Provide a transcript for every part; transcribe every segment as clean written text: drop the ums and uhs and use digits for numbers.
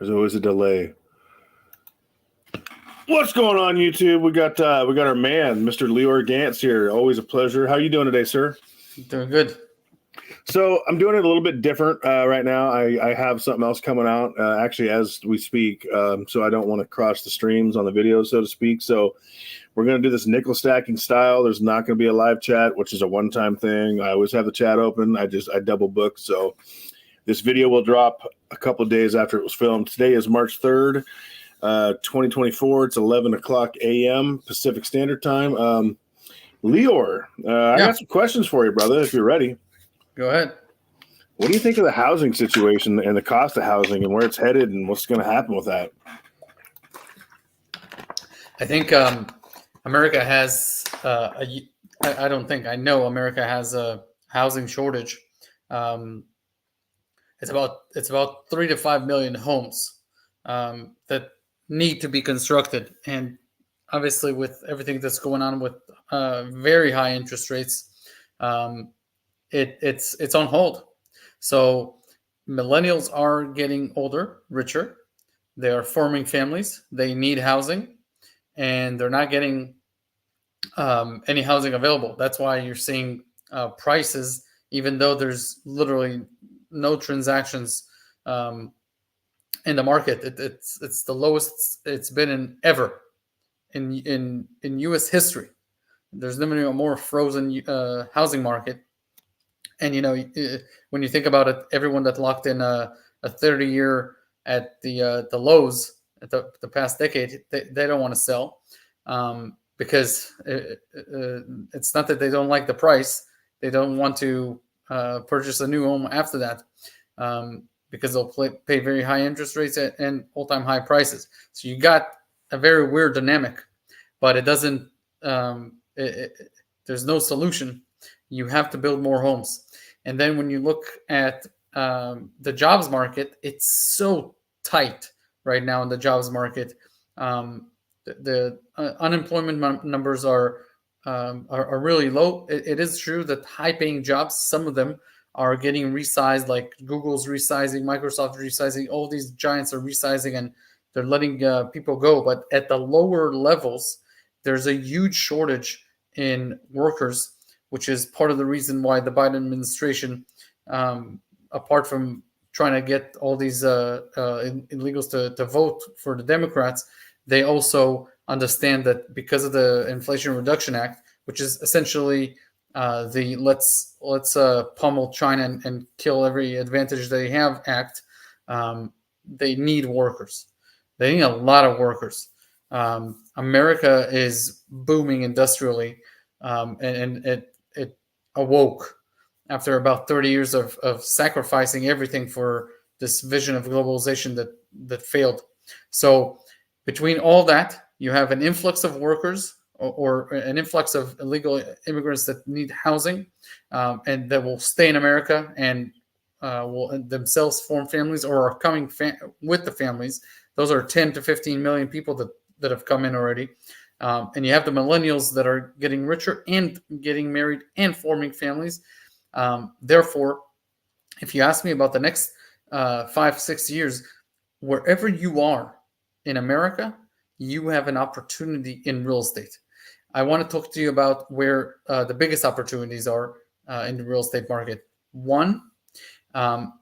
There's always a delay. What's going on, YouTube? We got our man, Mr. Lior Gantz here. Always a pleasure. How you doing today, sir? Doing good. So I'm doing it a little bit different right now. I have something else coming out actually as we speak. So I don't want to cross the streams on the video, so to speak. So we're going to do this nickel stacking style. There's not going to be a live chat, which is a one-time thing. I always have the chat open. I double book. So this video will drop a couple of days after it was filmed. Today is March 3rd. 2024. It's 11 o'clock a.m. Pacific Standard Time. Lior, I got some questions for you, brother, if you're ready. Go ahead. What do you think of the housing situation and the cost of housing and where it's headed and what's going to happen with that? I think America has I know America has a housing shortage. It's about 3 to 5 million homes that need to be constructed, and obviously with everything that's going on with very high interest rates, it's on hold. So millennials are getting older, richer. They are forming families. They need housing, and they're not getting any housing available. That's why you're seeing prices, even though there's literally no transactions in the market. It's the lowest it's been ever in U.S. history. There's never been a more frozen housing market. And when you think about it, everyone that locked in a 30-year at the lows at the past decade, they don't want to sell because it's not that they don't like the price. They don't want to purchase a new home after that. Because they'll pay very high interest rates and all-time high prices. So you got a very weird dynamic, but it doesn't. There's no solution. You have to build more homes. And then when you look at the jobs market, it's so tight right now in the jobs market. The unemployment numbers are really low. It is true that high-paying jobs, some of them, are getting resized, like Google's resizing, Microsoft resizing, all these giants are resizing and they're letting people go. But at the lower levels, there's a huge shortage in workers, which is part of the reason why the Biden administration, apart from trying to get all these illegals to vote for the Democrats, they also understand that because of the Inflation Reduction Act, which is essentially the let's pummel China and kill every advantage they have act, they need workers. They need a lot of workers. America is booming industrially, and it awoke after about 30 years of sacrificing everything for this vision of globalization that failed. So between all that, you have an influx of workers or an influx of illegal immigrants that need housing and that will stay in America and will themselves form families or are coming with the families. Those are 10 to 15 million people that have come in already. And you have the millennials that are getting richer and getting married and forming families. Therefore, if you ask me about the next 5-6 years, wherever you are in America, you have an opportunity in real estate. I want to talk to you about where the biggest opportunities are in the real estate market. One,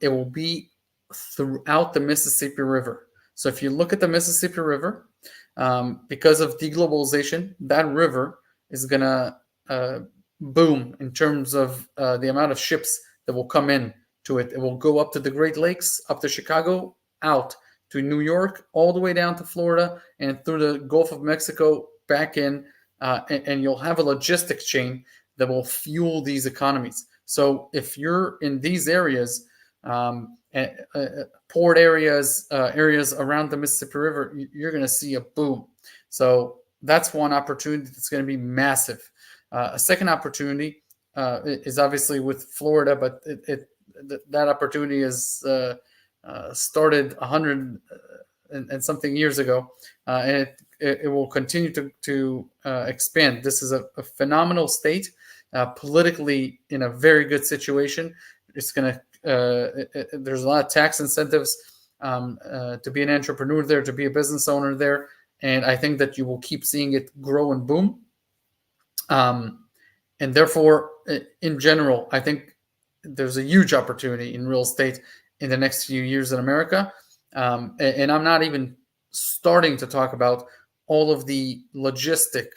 it will be throughout the Mississippi River. So if you look at the Mississippi River, because of deglobalization, that river is going to boom in terms of the amount of ships that will come in to it. It will go up to the Great Lakes, up to Chicago, out to New York, all the way down to Florida, and through the Gulf of Mexico back in. And you'll have a logistics chain that will fuel these economies. So if you're in these areas, port areas, areas around the Mississippi River, you're going to see a boom. So that's one opportunity that's going to be massive. A second opportunity is obviously with Florida, but that opportunity is started 100 and something years ago, and it will continue to expand. This is a phenomenal state, politically in a very good situation. It's going to there's a lot of tax incentives to be an entrepreneur there, to be a business owner there. And I think that you will keep seeing it grow and boom. And therefore, in general, I think there's a huge opportunity in real estate in the next few years in America. And I'm not even starting to talk about all of the logistic,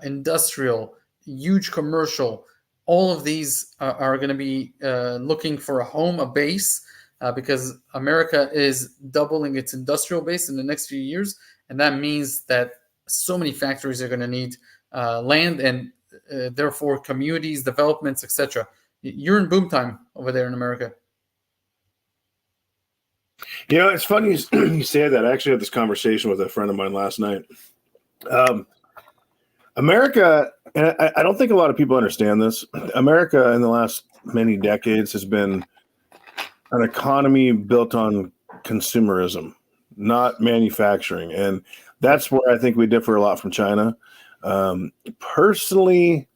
industrial, huge commercial. All of these are going to be looking for a home, a base, because America is doubling its industrial base in the next few years. And that means that so many factories are going to need land, and therefore communities, developments, etc. You're in boom time over there in America. It's funny you say that. I actually had this conversation with a friend of mine last night. America, and I don't think a lot of people understand this, America in the last many decades has been an economy built on consumerism, not manufacturing. And that's where I think we differ a lot from China. Personally,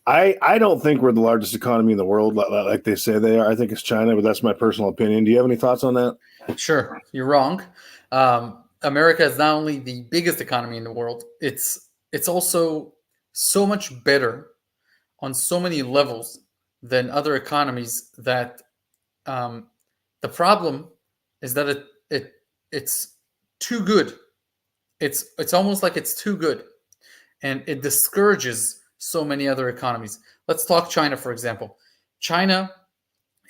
I don't think we're the largest economy in the world like they say they are. I think it's China, but that's my personal opinion. Do you have any thoughts on that? Sure, you're wrong. America is not only the biggest economy in the world, it's also so much better on so many levels than other economies that the problem is that it's too good. It's almost like it's too good, and it discourages so many other economies. Let's talk China, for example. China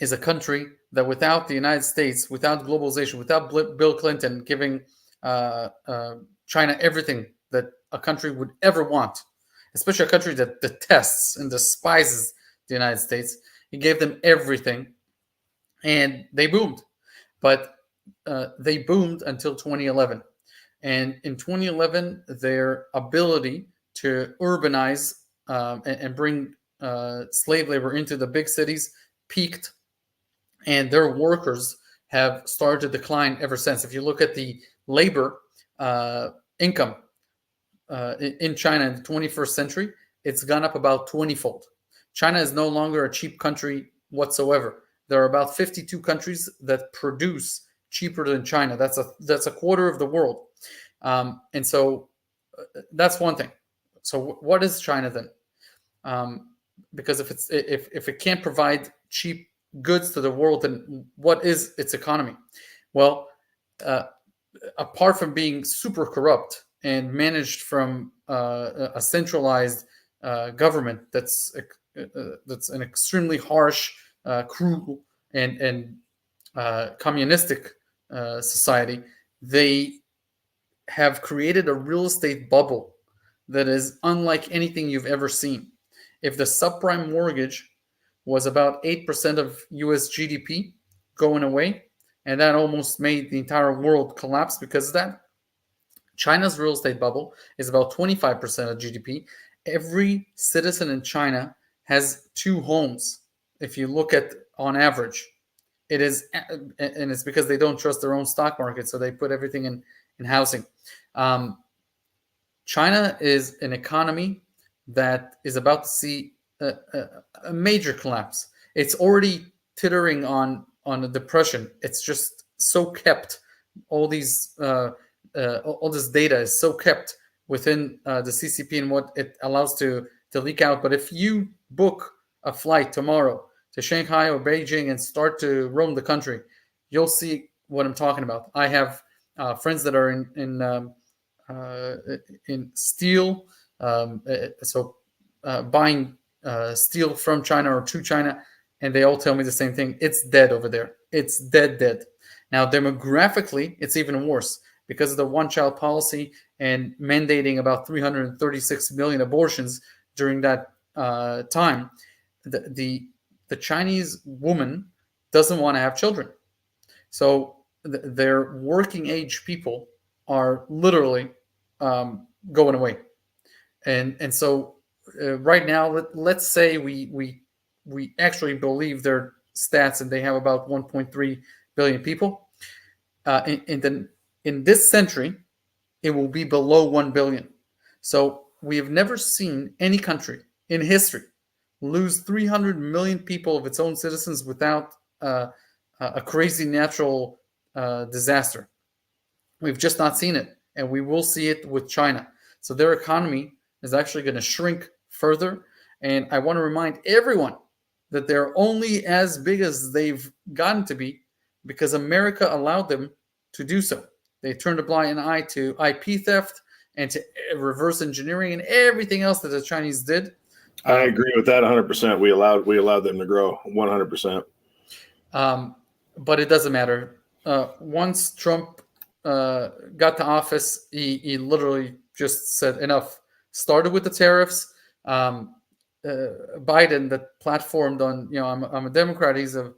is a country that without the United States, without globalization, without Bill Clinton giving China everything that a country would ever want, especially a country that detests and despises the United States, he gave them everything, and they boomed. But they boomed until 2011. And in 2011, their ability to urbanize and bring slave labor into the big cities peaked, and their workers have started to decline ever since. If you look at the labor income in China in the 21st century, it's gone up about 20-fold. China is no longer a cheap country whatsoever. There are about 52 countries that produce cheaper than China. That's a quarter of the world. And so that's one thing. So what is China then? Because if it can't provide cheap goods to the world, then what is its economy? Well, apart from being super corrupt and managed from a centralized government that's an extremely harsh, cruel, and communistic society, they have created a real estate bubble that is unlike anything you've ever seen. If the subprime mortgage was about 8% of US GDP going away, and that almost made the entire world collapse because of that, China's real estate bubble is about 25% of GDP. Every citizen in China has 2 homes. If you look at on average, it is, and it's because they don't trust their own stock market, so they put everything in housing. China is an economy that is about to see a major collapse. It's already teetering on a depression. It's just so kept. All this data is so kept within the CCP and what it allows to leak out. But if you book a flight tomorrow to Shanghai or Beijing and start to roam the country, you'll see what I'm talking about. I have friends that are in steel, buying steel from China or to China, and they all tell me the same thing. It's dead over there. It's dead. Now, demographically, it's even worse because of the one-child policy and mandating about 336 million abortions during that time. The Chinese woman doesn't want to have children. So their working age people are literally going away. And so right now, let's say we actually believe their stats and they have about 1.3 billion people. In this century, it will be below 1 billion. So we have never seen any country in history lose 300 million people of its own citizens without a crazy natural disaster. We've just not seen it, and we will see it with China. So their economy is actually going to shrink further. And I want to remind everyone that they're only as big as they've gotten to be because America allowed them to do so. They turned a blind eye to IP theft and to reverse engineering and everything else that the Chinese did. I agree with that 100%. We allowed them to grow 100%. But it doesn't matter. Once Trump got to office, he literally just said enough. Started with the tariffs. Biden that platformed on, I'm a Democrat. He's a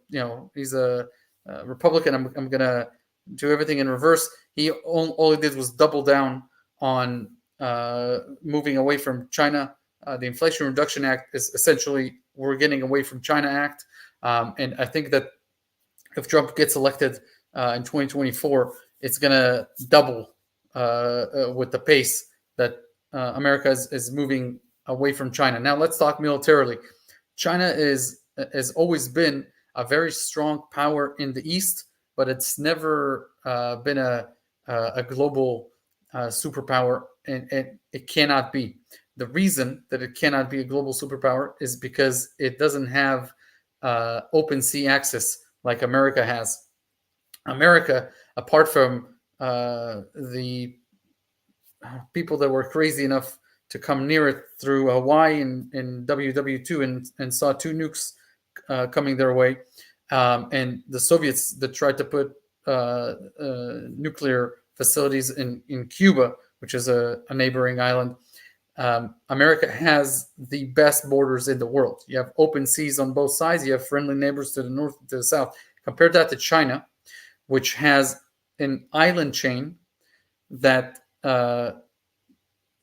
Republican. I'm gonna do everything in reverse. He all he did was double down on moving away from China. The Inflation Reduction Act is essentially we're getting away from China Act, and I think that if Trump gets elected in 2024, it's gonna double with the pace that America is moving away from China. Now let's talk militarily. China has always been a very strong power in the East, but it's never been a global superpower, and it cannot be. The reason that it cannot be a global superpower is because it doesn't have open sea access like America has. America, apart from the people that were crazy enough to come near it through Hawaii in WW2 and saw 2 nukes coming their way, and the Soviets that tried to put nuclear facilities in Cuba, which is a neighboring island. America has the best borders in the world. You have open seas on both sides. You have friendly neighbors to the north and to the south. Compare that to China, which has an island chain that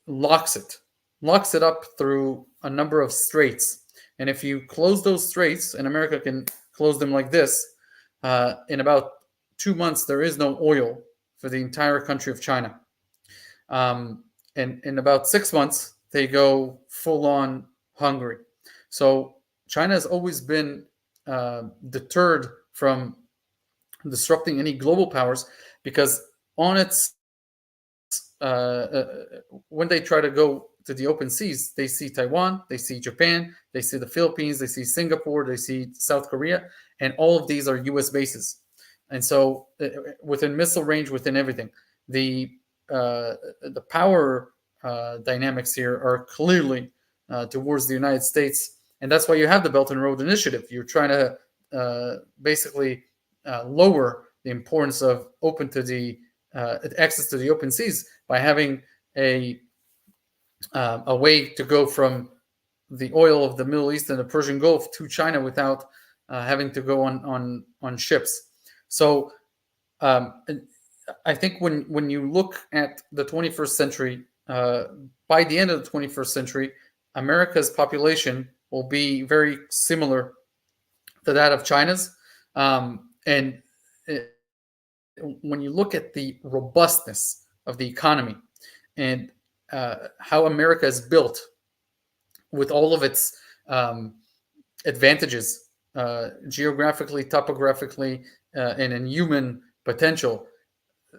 locks it up through a number of straits. And if you close those straits, and America can close them like this, in about 2 months, there is no oil for the entire country of China. And in about 6 months, they go full on hungry. So China has always been deterred from disrupting any global powers because on its when they try to go to the open seas, they see Taiwan, they see Japan, they see the Philippines, they see Singapore, they see South Korea, and all of these are U.S. bases. And so within missile range, within everything, the power dynamics here are clearly towards the United States. And that's why you have the Belt and Road Initiative. You're trying to basically lower the importance of access to the open seas by having a way to go from the oil of the Middle East and the Persian Gulf to China without having to go on ships. So I think when you look at the 21st century, by the end of the 21st century, America's population will be very similar to that of China's. And when you look at the robustness of the economy and how America is built with all of its advantages, geographically, topographically, and in human potential,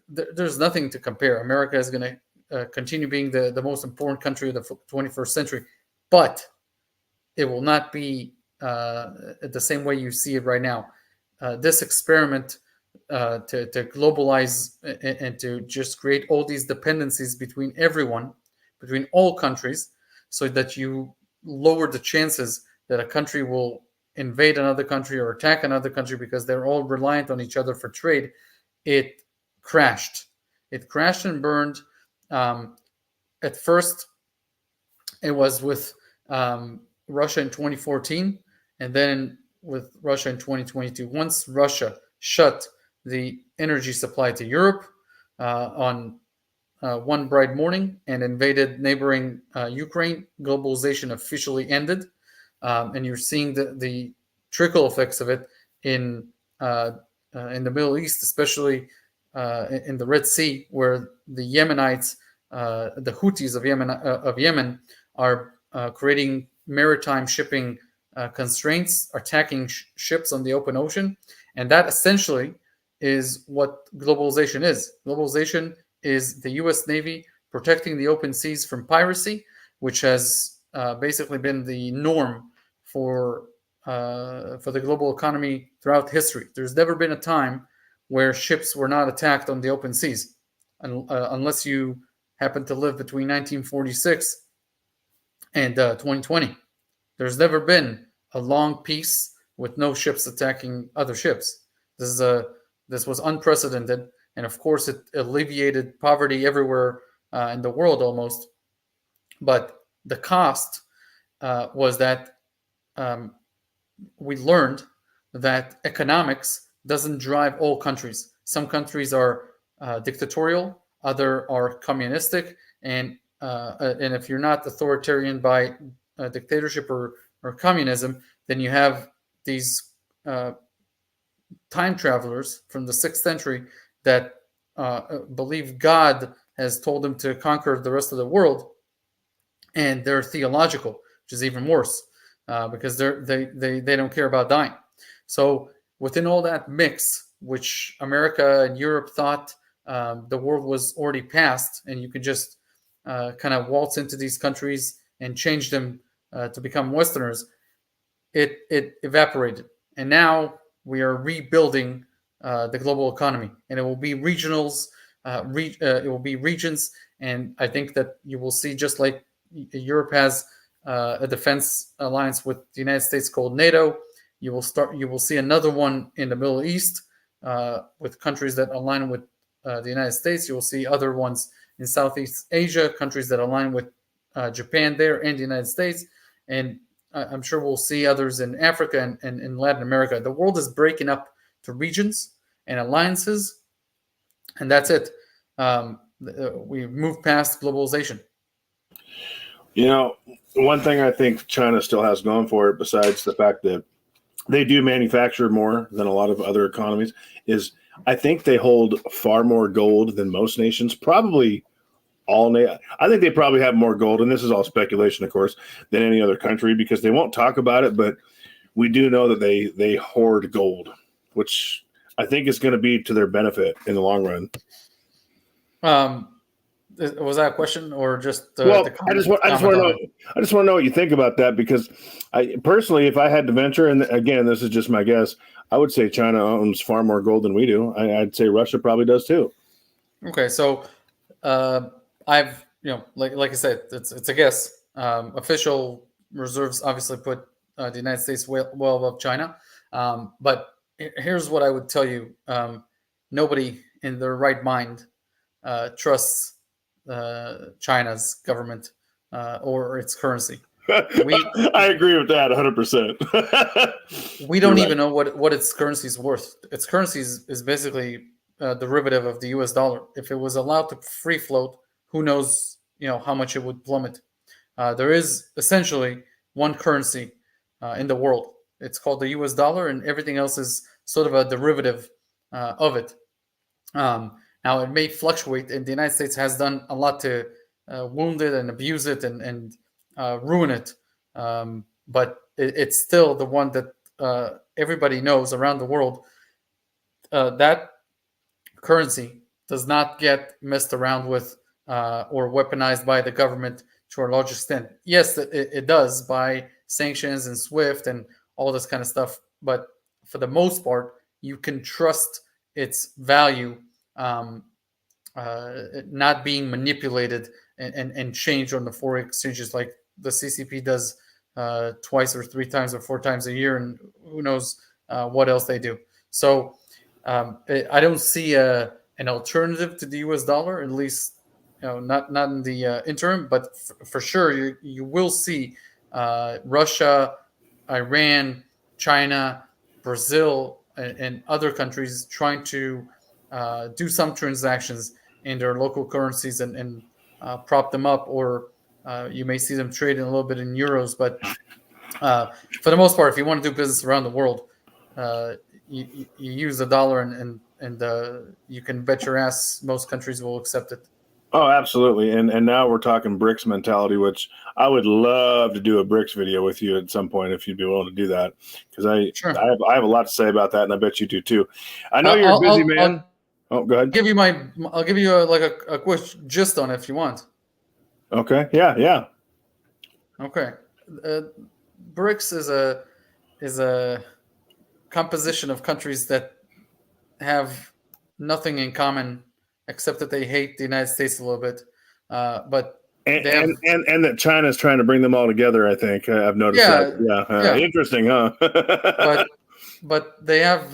there's nothing to compare. America is going to continue being the most important country of the 21st century, but it will not be the same way you see it right now. This experiment to globalize and to just create all these dependencies between everyone, between all countries, so that you lower the chances that a country will invade another country or attack another country because they're all reliant on each other for trade. It crashed. It crashed and burned. At first, it was with Russia in 2014, and then with Russia in 2022. Once Russia shut the energy supply to Europe on one bright morning and invaded neighboring Ukraine, globalization officially ended. And you're seeing the trickle effects of it in the Middle East, especially in the Red Sea, where the Yemenites, the Houthis of Yemen, are creating maritime shipping constraints, attacking ships on the open ocean, and that essentially is what globalization is. Globalization is the U.S. Navy protecting the open seas from piracy, which has basically been the norm for the global economy throughout history. There's never been a time where ships were not attacked on the open seas, unless you happen to live between 1946 and 2020. There's never been a long peace with no ships attacking other ships. This was unprecedented, and of course, it alleviated poverty everywhere in the world almost. But the cost was that we learned that economics doesn't drive all countries. Some countries are dictatorial, other are communistic, and if you're not authoritarian by dictatorship or communism, then you have these time travelers from the 6th century that believe God has told them to conquer the rest of the world, and they're theological, which is even worse because they don't care about dying. So within all that mix, which America and Europe thought the world was already past, and you could just kind of waltz into these countries and change them to become Westerners, it evaporated. And now we are rebuilding the global economy, and it will be regionals, it will be regions, and I think that you will see, just like Europe has a defense alliance with the United States called NATO, you will see another one in the Middle East with countries that align with the United States. You will see other ones in Southeast Asia, countries that align with Japan there and the United States, and I'm sure we'll see others in Africa and in Latin America. The world is breaking up to regions and alliances, and that's it. We've moved past globalization. One thing I think China still has going for it, besides the fact that they do manufacture more than a lot of other economies, is I think they hold far more gold than most nations. Probably I think they probably have more gold, and this is all speculation, of course, than any other country, because they won't talk about it, but we do know that they hoard gold, which I think is going to be to their benefit in the long run. Was that a question or just? I just want to know what you think about that, because I personally, if I had to venture, and again, this is just my guess, I would say China owns far more gold than we do. I'd say Russia probably does too. Okay, so I've like I said, it's a guess. Official reserves obviously put the United States well above China, but here's what I would tell you: nobody in their right mind trusts China's government or its currency. I agree with that 100%. We don't even know what its currency is worth. Its currency is basically a derivative of the US dollar. If it was allowed to free float, who knows how much it would plummet. There is essentially one currency in the world. It's called the US dollar, and everything else is sort of a derivative of it. Now, it may fluctuate, and the United States has done a lot to wound it and abuse it and ruin it. But it's still the one that everybody knows around the world. That currency does not get messed around with or weaponized by the government to a large extent. Yes, it does by sanctions and SWIFT and all this kind of stuff. But for the most part, you can trust its value not being manipulated and changed on the foreign exchanges like the CCP does twice or three times or four times a year, and who knows what else they do. So I don't see an alternative to the US dollar, at least not in the interim, but for sure you will see Russia, Iran, China, Brazil, and other countries trying to do some transactions in their local currencies and prop them up, or you may see them trading a little bit in euros. But for the most part, if you want to do business around the world, you use the dollar, and you can bet your ass most countries will accept it. Oh, absolutely. And now we're talking BRICS mentality, which I would love to do a BRICS video with you at some point if you'd be willing to do that, because Sure. I have a lot to say about that, and I bet you do too. I know you're a I'll, busy I'll, man. I'll Oh, go ahead. give you I'll give you a quick gist on it if you want. Okay. Yeah. Yeah. Okay. Uh, BRICS is a composition of countries that have nothing in common except that they hate the United States a little bit. But And, they have, and that China's trying to bring them all together. I think I've noticed that. yeah, Yeah. yeah. Interesting, huh? But they have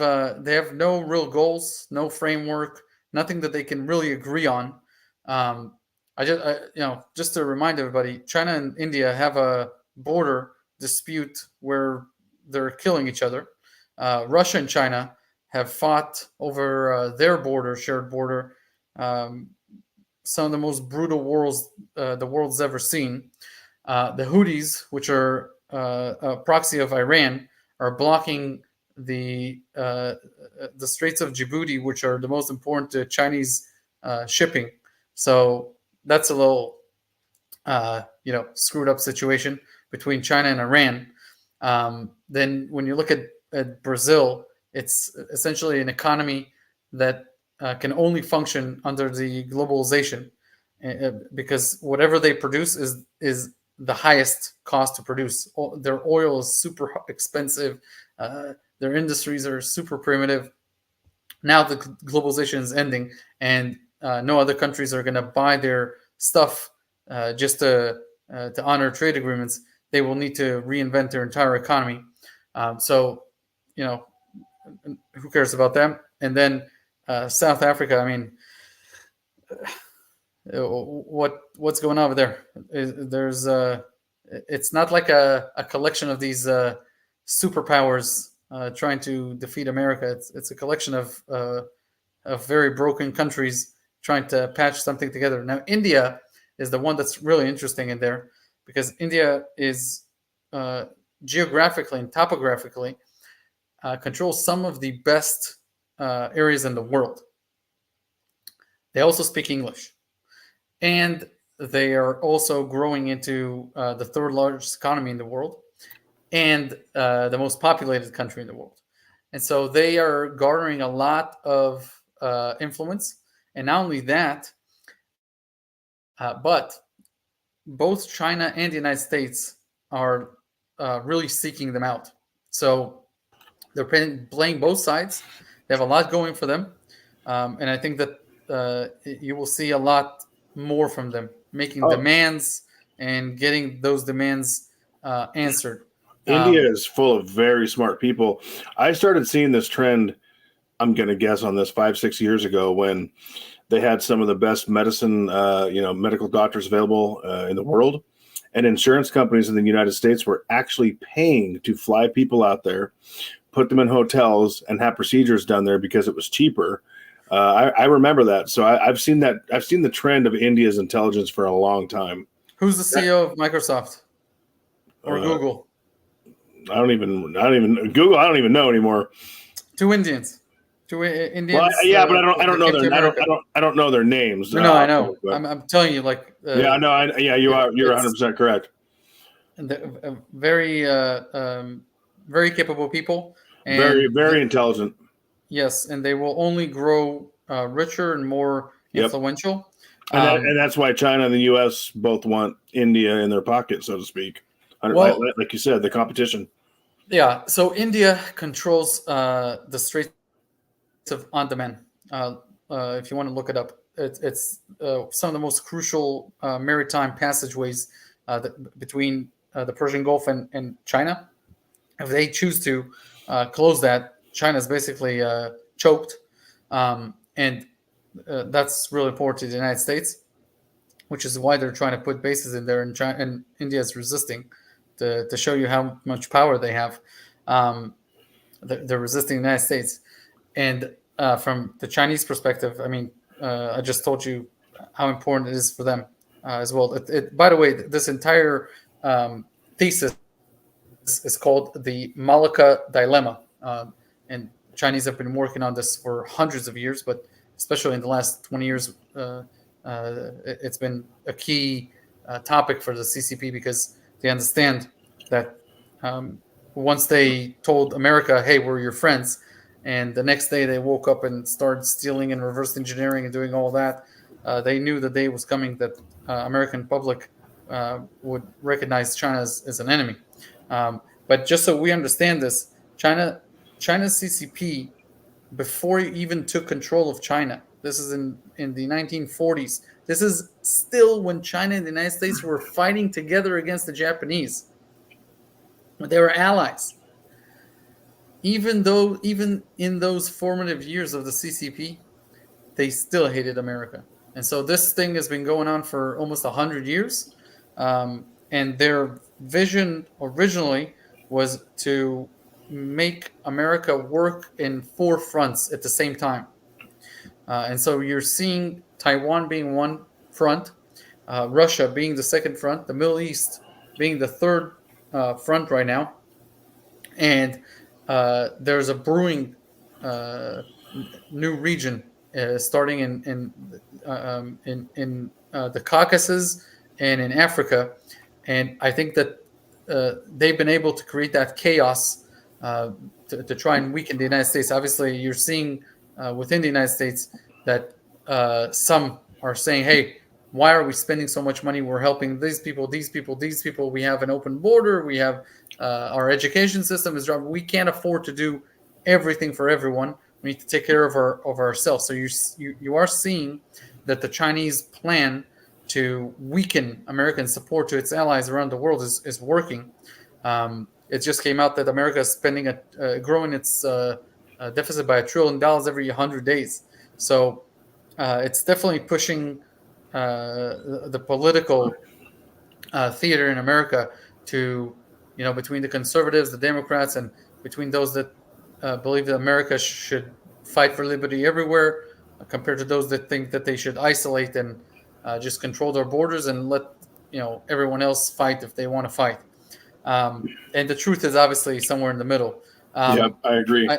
no real goals, no framework, nothing that they can really agree on. Um, just to remind everybody, China and India have a border dispute where they're killing each other. Russia and China have fought over their border, shared border, um, some of the most brutal wars the world's ever seen. The Houthis, which are a proxy of Iran, are blocking the Straits of Djibouti, which are the most important to Chinese shipping. So that's a little screwed up situation between China and Iran. Then when you look at Brazil, it's essentially an economy that can only function under the globalization because whatever they produce is the highest cost to produce. Their oil is super expensive. Their industries are super primitive. Now the globalization is ending, and no other countries are going to buy their stuff just to honor trade agreements. They will need to reinvent their entire economy. So, you know, who cares about them? And then South Africa. I mean, what's going on over there? There's it's not like a collection of these superpowers trying to defeat America. It's a collection of very broken countries trying to patch something together. Now, India is the one that's really interesting in there because India is geographically and topographically controls some of the best areas in the world. They also speak English, and they are also growing into the third largest economy in the world and the most populated country in the world. And so they are garnering a lot of influence. And not only that, but both China and the United States are really seeking them out. So they're playing both sides. They have a lot going for them. And I think that you will see a lot more from them, making Oh, demands and getting those demands answered. India Um, is full of very smart people. I started seeing this trend, I'm going to guess on this 5, 6 years ago when they had some of the best medicine, medical doctors available in the world. And insurance companies in the United States were actually paying to fly people out there, put them in hotels, and have procedures done there because it was cheaper. I remember that. So I've seen that. I've seen the trend of India's intelligence for a long time. who's the CEO of Microsoft or Uh, Google? I don't even Google. I don't even know anymore. Two Indians. Two Well, Indians yeah, but I don't that know came their to America. I don't know their names. No, I know. But I'm telling you, like, yeah, no, you're it's 100% correct. very very capable people, Very, and very intelligent. yes, and they will only grow richer and more Yep. influential. And that's why China and the U.S. both want India in their pocket, so to speak. Well, Like you said, the competition. yeah. So India controls the Straits of Andaman. If you want to look it up, it's some of the most crucial maritime passageways between the Persian Gulf and China. If they choose to close that, China's basically choked, and that's really important to the United States, which is why they're trying to put bases in there, and China and India is resisting to show you how much power they have. Um, they're resisting the United States, and from the Chinese perspective, I mean, I just told you how important it is for them as well. By the way, this entire thesis is called the Malacca dilemma, and Chinese have been working on this for hundreds of years, but especially in the last 20 years, it's been a key topic for the CCP because they understand that once they told America, "Hey, we're your friends," and the next day they woke up and started stealing and reverse engineering and doing all that, they knew the day was coming that American public would recognize China as an enemy. But just so we understand this, China's CCP, before it even took control of China, this is in the 1940s. This is still when China and the United States were fighting together against the Japanese. They were allies. Even in those formative years of the CCP, they still hated America. And so this thing has been going on for almost 100 years. And their vision originally was to make America work in 4 fronts at the same time. And so you're seeing Taiwan being one front, Russia being the second front, the Middle East being the third front right now. And there's a brewing new region starting in the Caucasus and in Africa, and I think that they've been able to create that chaos to try and weaken the United States. Obviously, you're seeing within the United States that some are saying, "Hey, why are we spending so much money? We're helping these people, these people, these people. We have an open border. We have our education system is dropping. We can't afford to do everything for everyone. We need to take care of ourselves." So you are seeing that the Chinese plan to weaken American support to its allies around the world is working. It just came out that America is spending growing its deficit by $1 trillion every 100 days. So it's definitely pushing the political theater in America to, between the conservatives, the Democrats, and between those that believe that America should fight for liberty everywhere, compared to those that think that they should isolate and just control their borders and let everyone else fight if they want to fight. And the truth is obviously somewhere in the middle. Yeah, I agree.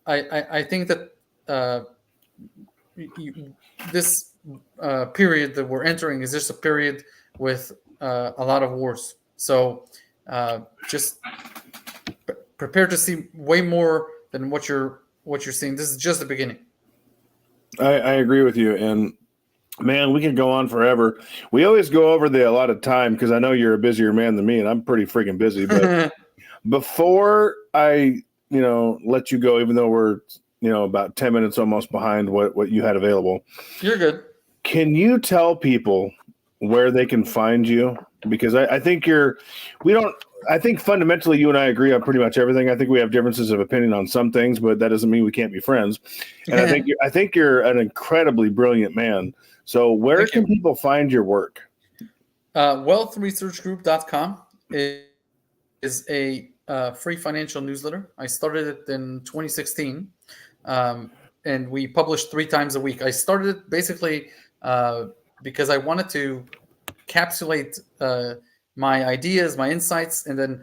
I think that this period that we're entering is just a period with a lot of wars. So just prepare to see way more than what you're seeing. This is just the beginning. I agree with you, and man, we can go on forever. We always go over the allotted time because I know you're a busier man than me, and I'm pretty freaking busy. But before I, let you go, even though we're, about 10 minutes almost behind what you had available. You're good. Can you tell people where they can find you? Because I think I think fundamentally you and I agree on pretty much everything. I think we have differences of opinion on some things, but that doesn't mean we can't be friends. And I think you're an incredibly brilliant man. So where can people find your work? Wealthresearchgroup.com is a free financial newsletter. I started it in 2016, and we publish 3 times a week. I started it basically because I wanted to encapsulate my ideas, my insights, and then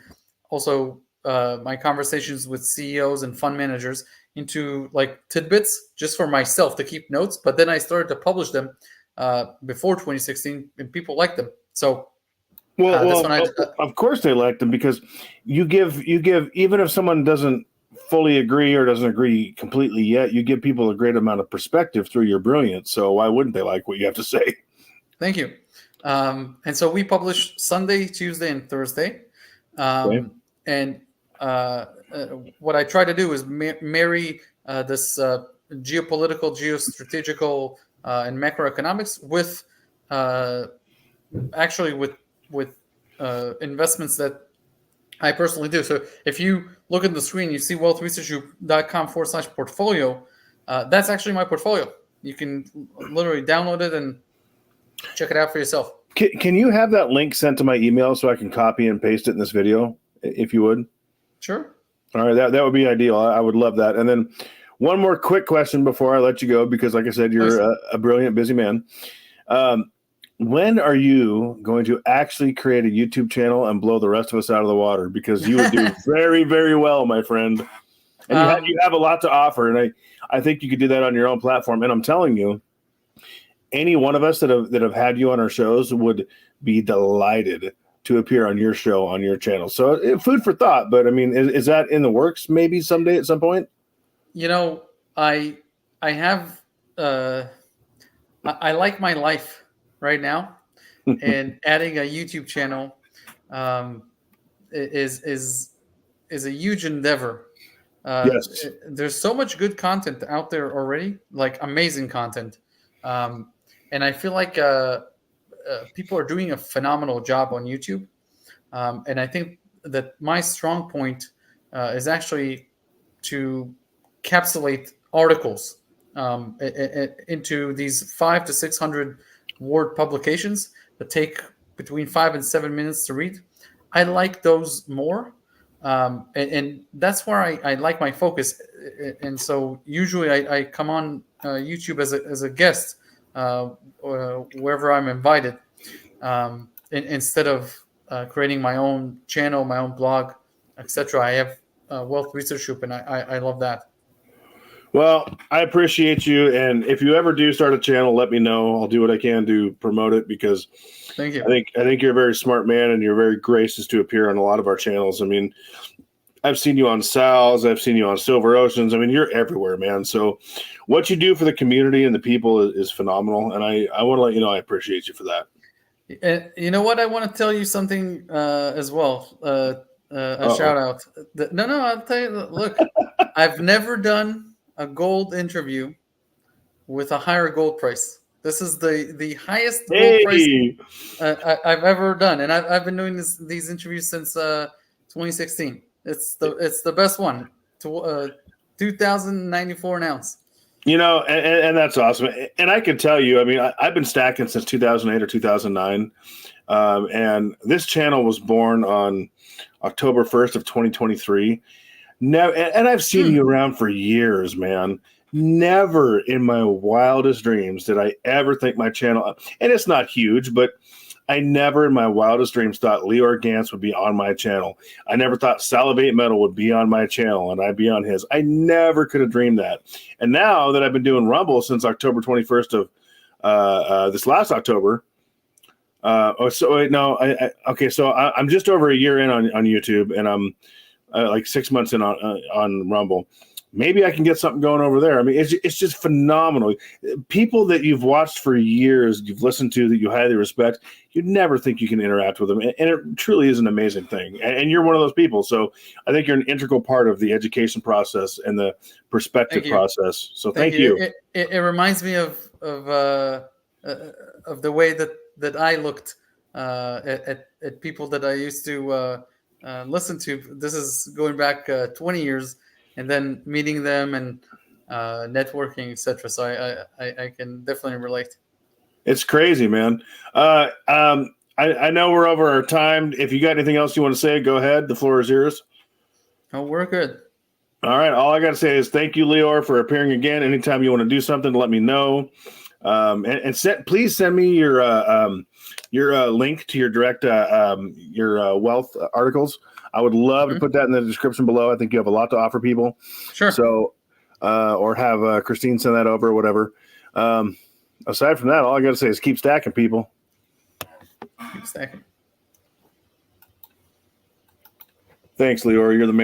also my conversations with CEOs and fund managers into like tidbits just for myself to keep notes. But then I started to publish them before 2016, and people liked them. So of course they liked them because you give even if someone doesn't fully agree or doesn't agree completely yet, you give people a great amount of perspective through your brilliance. So why wouldn't they like what you have to say? Thank you. And so we publish Sunday, Tuesday, and Thursday. Okay. And what I try to do is marry this geopolitical, geostrategical, and macroeconomics with investments that I personally do. So if you look at the screen, you see wealthresearchgroup.com/portfolio. That's actually my portfolio. You can literally download it and check it out for yourself. Can you have that link sent to my email so I can copy and paste it in this video, if you would? Sure. All right, that would be ideal. I would love that. And then one more quick question before I let you go, because like I said, you're a brilliant, busy man. When are you going to actually create a YouTube channel and blow the rest of us out of the water? Because you would do very, very well, my friend. And you have a lot to offer. And I think you could do that on your own platform. And I'm telling you, any one of us that have had you on our shows would be delighted to appear on your show, on your channel. So food for thought. But I mean, is that in the works? Maybe someday at some point. You know, I have I like my life right now, and adding a YouTube channel um, is a huge endeavor. Yes. There's so much good content out there already, like amazing content, and I feel like people are doing a phenomenal job on YouTube. And I think that my strong point is actually to capsulate articles into these 500 to 600 word publications that take between 5 and 7 minutes to read. I like those more. And that's where I like my focus. And so usually I come on YouTube as a guest wherever I'm invited, instead of creating my own channel, my own blog, etc. I have Wealth Research Group, and I love that. Well, I appreciate you, and if you ever do start a channel, let me know. I'll do what I can to promote it, because Thank you. I think you're a very smart man, and you're very gracious to appear on a lot of our channels. I mean, I've seen you on Sal's, I've seen you on Silver Oceans. I mean, you're everywhere, man. So what you do for the community and the people is phenomenal, and I want to let you know I appreciate you for that. And you know what? I want to tell you something as well. A shout out. No, I'll tell you. Look, I've never done a gold interview with a higher gold price. This is the highest gold price I've ever done, and I've been doing these interviews since 2016. It's the best one. 2,094 an ounce. You know, and that's awesome. And I can tell you, I mean, I've been stacking since 2008 or 2009. And this channel was born on October 1st of 2023. Never, and I've seen you around for years, man. Never in my wildest dreams did I ever think my channel, and it's not huge, but I never in my wildest dreams thought Lior Gantz would be on my channel. I never thought Salivate Metal would be on my channel and I'd be on his. I never could have dreamed that. And now that I've been doing Rumble since October 21st of this last October. Okay, so I'm just over a year in on YouTube, and I'm like 6 months in on Rumble. Maybe I can get something going over there. I mean, it's just phenomenal. People that you've watched for years, you've listened to, that you highly respect, you'd never think you can interact with them. And it truly is an amazing thing. And you're one of those people. So I think you're an integral part of the education process and the perspective process. So thank you. It reminds me of the way that I looked at people that I used to listen to. This is going back 20 years. And then meeting them and networking, etc. So I can definitely relate. It's crazy, man. I know we're over our time. If you got anything else you want to say, go ahead. The floor is yours. Oh, we're good. All right. All I got to say is thank you, Lior, for appearing again. Anytime you want to do something, let me know. Please send me your link to your direct your wealth articles. I would love to put that in the description below. I think you have a lot to offer people. Sure. So, or have Christine send that over or whatever. Aside from that, all I got to say is keep stacking, people. Keep stacking. Thanks, Lior. You're the man.